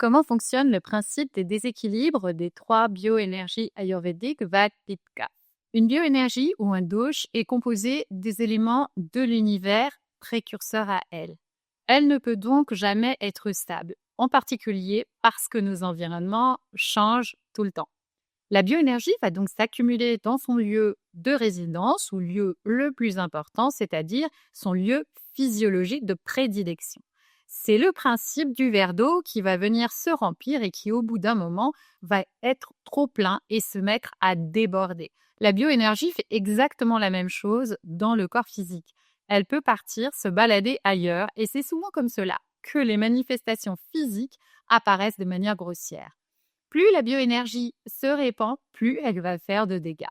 Comment fonctionne le principe des déséquilibres des trois bioénergies ayurvédiques Vata, Pitta, Kapha? Une bioénergie ou un dosh est composée des éléments de l'univers précurseurs à elle. Elle ne peut donc jamais être stable, en particulier parce que nos environnements changent tout le temps. La bioénergie va donc s'accumuler dans son lieu de résidence ou lieu le plus important, c'est-à-dire son lieu physiologique de prédilection. C'est le principe du verre d'eau qui va venir se remplir et qui, au bout d'un moment, va être trop plein et se mettre à déborder. La bioénergie fait exactement la même chose dans le corps physique. Elle peut partir, se balader ailleurs et c'est souvent comme cela que les manifestations physiques apparaissent de manière grossière. Plus la bioénergie se répand, plus elle va faire de dégâts.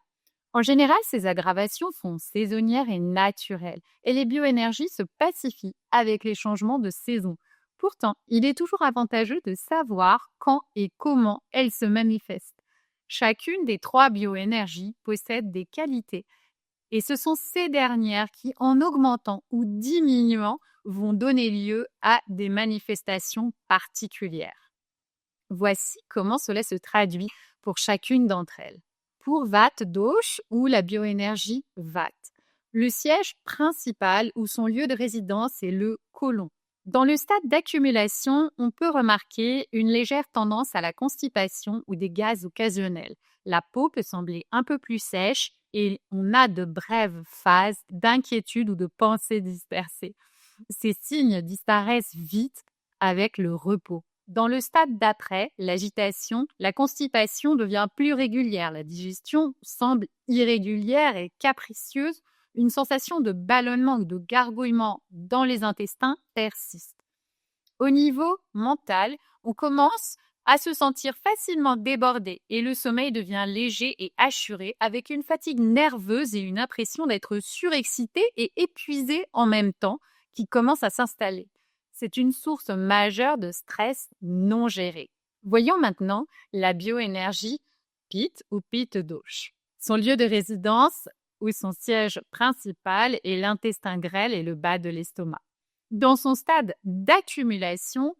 En général, ces aggravations sont saisonnières et naturelles, et les bioénergies se pacifient avec les changements de saison. Pourtant, il est toujours avantageux de savoir quand et comment elles se manifestent. Chacune des trois bioénergies possède des qualités, et ce sont ces dernières qui, en augmentant ou diminuant, vont donner lieu à des manifestations particulières. Voici comment cela se traduit pour chacune d'entre elles. Pour Vata Dosh ou la bioénergie Vata, le siège principal ou son lieu de résidence est le côlon. Dans le stade d'accumulation, on peut remarquer une légère tendance à la constipation ou des gaz occasionnels. La peau peut sembler un peu plus sèche et on a de brèves phases d'inquiétude ou de pensées dispersées. Ces signes disparaissent vite avec le repos. Dans le stade d'après, l'agitation, la constipation devient plus régulière, la digestion semble irrégulière et capricieuse, une sensation de ballonnement ou de gargouillement dans les intestins persiste. Au niveau mental, on commence à se sentir facilement débordé et le sommeil devient léger et assuré avec une fatigue nerveuse et une impression d'être surexcité et épuisé en même temps qui commence à s'installer. C'est une source majeure de stress non géré. Voyons maintenant la bioénergie Pitta ou Pitta Dosh. Son lieu de résidence ou son siège principal est l'intestin grêle et le bas de l'estomac. Dans son stade d'accumulation,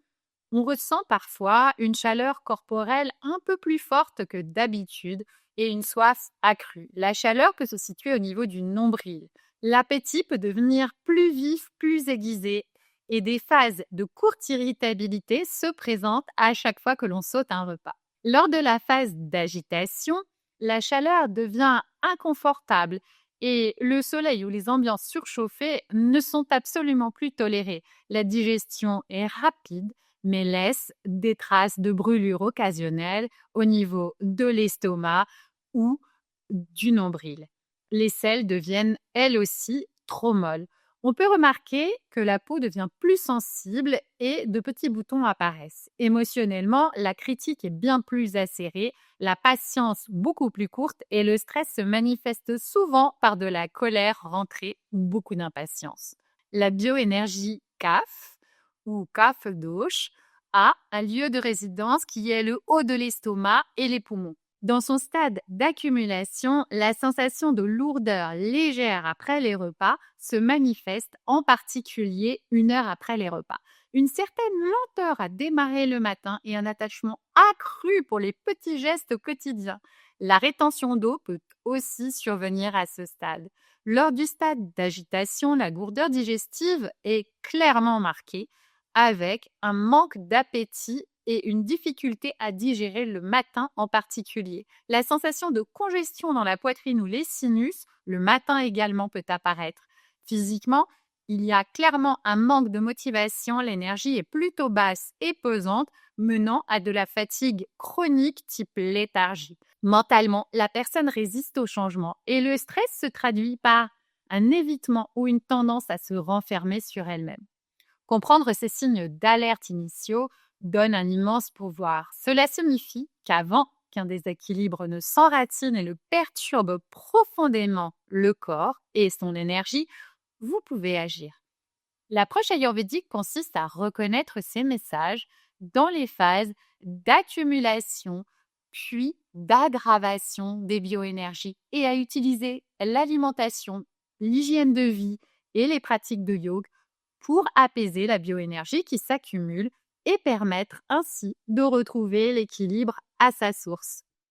on ressent parfois une chaleur corporelle un peu plus forte que d'habitude et une soif accrue. La chaleur peut se situer au niveau du nombril. L'appétit peut devenir plus vif, plus aiguisé et des phases de courte irritabilité se présentent à chaque fois que l'on saute un repas. Lors de la phase d'agitation, la chaleur devient inconfortable et le soleil ou les ambiances surchauffées ne sont absolument plus tolérées. La digestion est rapide, mais laisse des traces de brûlure occasionnelles au niveau de l'estomac ou du nombril. Les selles deviennent, elles aussi, trop molles. On peut remarquer que la peau devient plus sensible et de petits boutons apparaissent. Émotionnellement, la critique est bien plus acérée, la patience beaucoup plus courte et le stress se manifeste souvent par de la colère rentrée ou beaucoup d'impatience. La bioénergie Kapha ou Kapha Dosh a un lieu de résidence qui est le haut de l'estomac et les poumons. Dans son stade d'accumulation, la sensation de lourdeur légère après les repas se manifeste en particulier 1 heure après les repas. Une certaine lenteur à démarrer le matin et un attachement accru pour les petits gestes quotidiens. La rétention d'eau peut aussi survenir à ce stade. Lors du stade d'agitation, la lourdeur digestive est clairement marquée avec un manque d'appétit et une difficulté à digérer le matin en particulier. La sensation de congestion dans la poitrine ou les sinus, le matin également peut apparaître. Physiquement, il y a clairement un manque de motivation, l'énergie est plutôt basse et pesante, menant à de la fatigue chronique type léthargie. Mentalement, la personne résiste au changement et le stress se traduit par un évitement ou une tendance à se renfermer sur elle-même. Comprendre ces signes d'alerte initiaux donne un immense pouvoir. Cela signifie qu'avant qu'un déséquilibre ne s'enratine et le perturbe profondément le corps et son énergie, vous pouvez agir. L'approche ayurvédique consiste à reconnaître ces messages dans les phases d'accumulation puis d'aggravation des bioénergies et à utiliser l'alimentation, l'hygiène de vie et les pratiques de yoga pour apaiser la bioénergie qui s'accumule et permettre ainsi de retrouver l'équilibre à sa source.